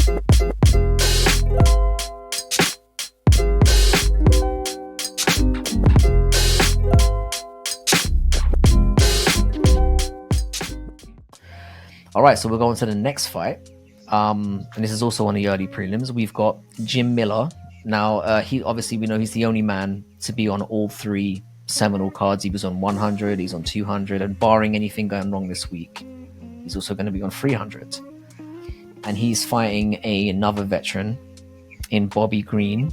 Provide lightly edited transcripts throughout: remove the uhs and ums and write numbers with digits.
All right, so we're going to the next fight. And this is also on the early prelims. We've got Jim Miller. Now, he obviously, we know he's the only man to be on all three seminal cards. He was on 100, he's on 200, and barring anything going wrong this week, he's also going to be on 300. And he's fighting another veteran in Bobby Green.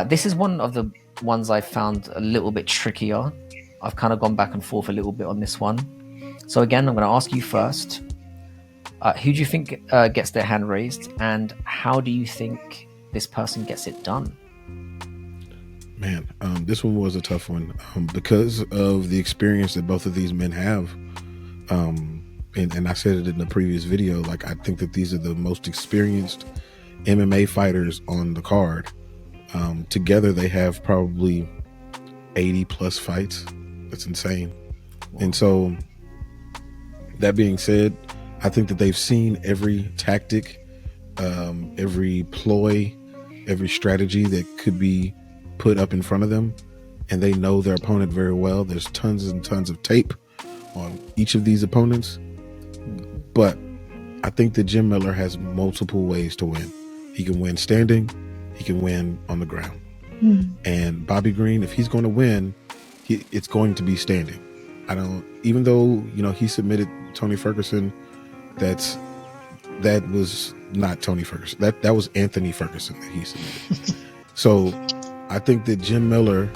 This is one of the ones I found a little bit trickier. I've kind of gone back and forth a little bit on this one. So again, I'm going to ask you first, who do you think gets their hand raised, and how do you think this person gets it done? Man, this one was a tough one because of the experience that both of these men have. And I said it in the previous video, like, I think that these are the most experienced MMA fighters on the card. Together, they have probably 80 plus fights. That's insane. Wow. And so, that being said, I think that they've seen every tactic, every ploy, every strategy that could be put up in front of them, and they know their opponent very well. There's tons and tons of tape on each of these opponents, but I think that Jim Miller has multiple ways to win. He can win standing, he can win on the ground. And Bobby Green, if he's going to win, it's going to be standing. Even though, you know, he submitted Tony Ferguson, that was not Tony Ferguson. That was Anthony Ferguson that he submitted. So I think that Jim Miller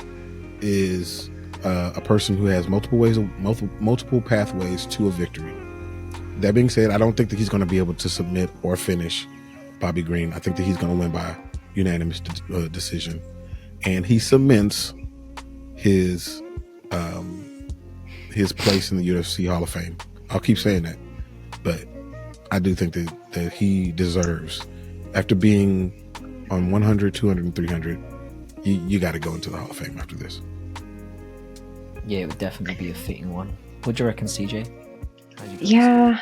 is a person who has multiple pathways to a victory. That being said, I don't think that he's going to be able to submit or finish Bobby Green. I think that he's going to win by unanimous decision, and he cements his place in the UFC Hall of Fame. I'll keep saying that, but I do think that he deserves, after being on 100, 200, and 300, you got to go into the Hall of Fame after this. Yeah, it would definitely be a fitting one. What do you reckon, CJ? Yeah.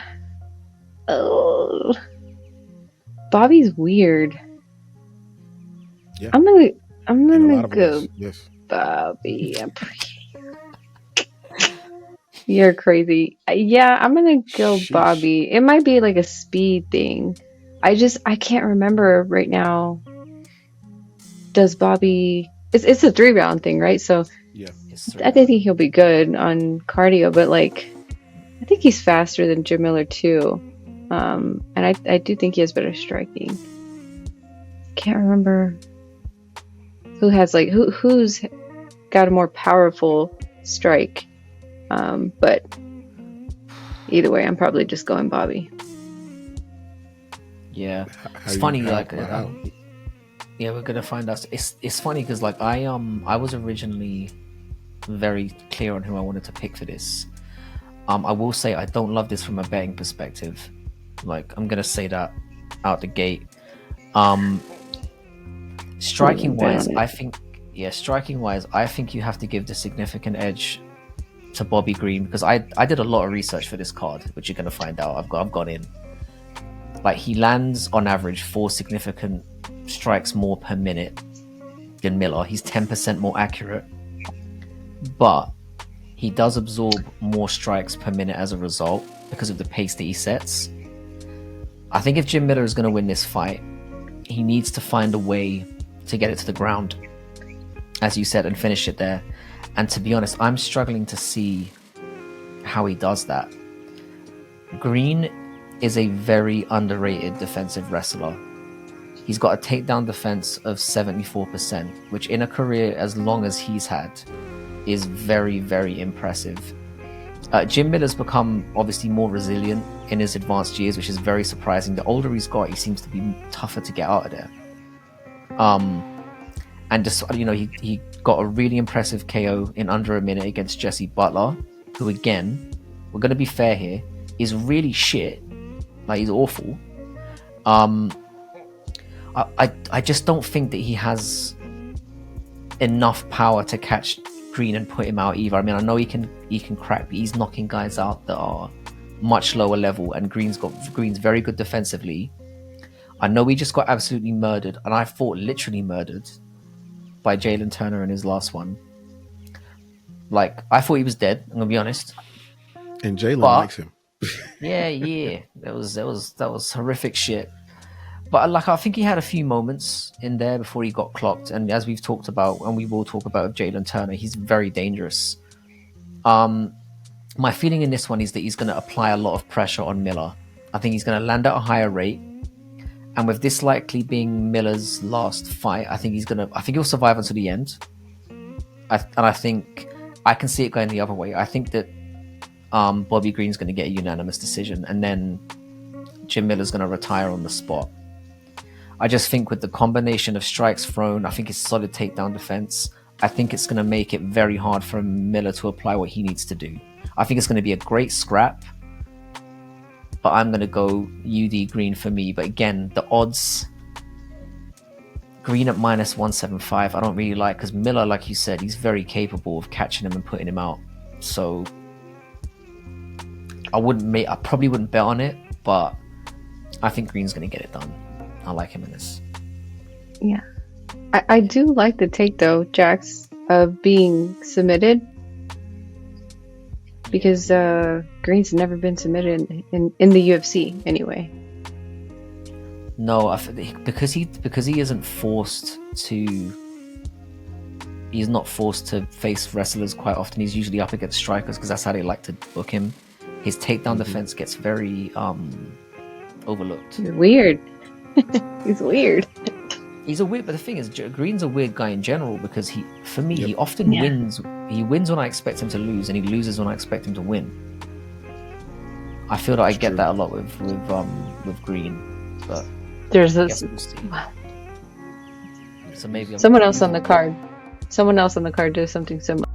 Oh, Bobby's weird. Yeah. I'm gonna go ways. Yes. Bobby. You're crazy. Yeah, I'm gonna go Sheesh. Bobby. It might be like a speed thing. I can't remember right now. Does Bobby? It's a 3-round thing, right? So Yeah. I think he'll be good on cardio, but like, I think he's faster than Jim Miller too. And I do think he has better striking. Can't remember who's got a more powerful strike. But either way, I'm probably just going Bobby. Yeah, it's funny. Yeah, we're gonna find out. It's funny because like I was originally very clear on who I wanted to pick for this. I will say I don't love this from a betting perspective. Like, I'm gonna say that out the gate. Striking wise, I think you have to give the significant edge to Bobby Green, because I did a lot of research for this card, which you're gonna find out. I've gone in. Like, he lands on average 4 significant strikes more per minute than Miller. He's 10% more accurate, but he does absorb more strikes per minute as a result because of the pace that he sets. I think if Jim Miller is going to win this fight, he needs to find a way to get it to the ground, as you said, and finish it there. And to be honest, I'm struggling to see how he does that. Green is a very underrated defensive wrestler. He's got a takedown defense of 74%, which in a career as long as he's had is very, very impressive. Jim Miller's become obviously more resilient in his advanced years, which is very surprising. The older he's got, he seems to be tougher to get out of there. And just, you know, he got a really impressive KO in under a minute against Jesse Butler, who, again, we're going to be fair here, is really shit. Like, he's awful. I just don't think that he has enough power to catch Green and put him out either. I mean, I know he can crack, but he's knocking guys out that are much lower level, and Green's very good defensively. I know he just got absolutely murdered, and I thought literally murdered by Jalen Turner in his last one. Like, I thought he was dead, I'm gonna be honest. And Jalen likes him. yeah. That was horrific shit. But like, I think he had a few moments in there before he got clocked. And as we've talked about, and we will talk about Jalen Turner, he's very dangerous. My feeling in this one is that he's going to apply a lot of pressure on Miller. I think he's going to land at a higher rate. And with this likely being Miller's last fight, I think he'll survive until the end. I think I can see it going the other way. I think that Bobby Green's going to get a unanimous decision, and then Jim Miller's going to retire on the spot. I just think with the combination of strikes thrown, I think it's solid takedown defense. I think it's going to make it very hard for Miller to apply what he needs to do. I think it's going to be a great scrap, but I'm going to go UD Green for me. But again, the odds, Green at -175, I don't really like, because Miller, like you said, he's very capable of catching him and putting him out. So I probably wouldn't bet on it, but I think Green's going to get it done. I like him in this. Yeah. I do like the take, though, Jax, of being submitted. Because Green's never been submitted in the UFC, anyway. No, because he isn't forced to... He's not forced to face wrestlers quite often. He's usually up against strikers, because that's how they like to book him. His takedown defense gets very overlooked. He's weird. He's weird. He's a weird, but the thing is, Green's a weird guy in general, because he often wins. He wins when I expect him to lose, and he loses when I expect him to win. I feel that I get that a lot with Green, but there's this. We'll see. So maybe Someone else on the card does something similar.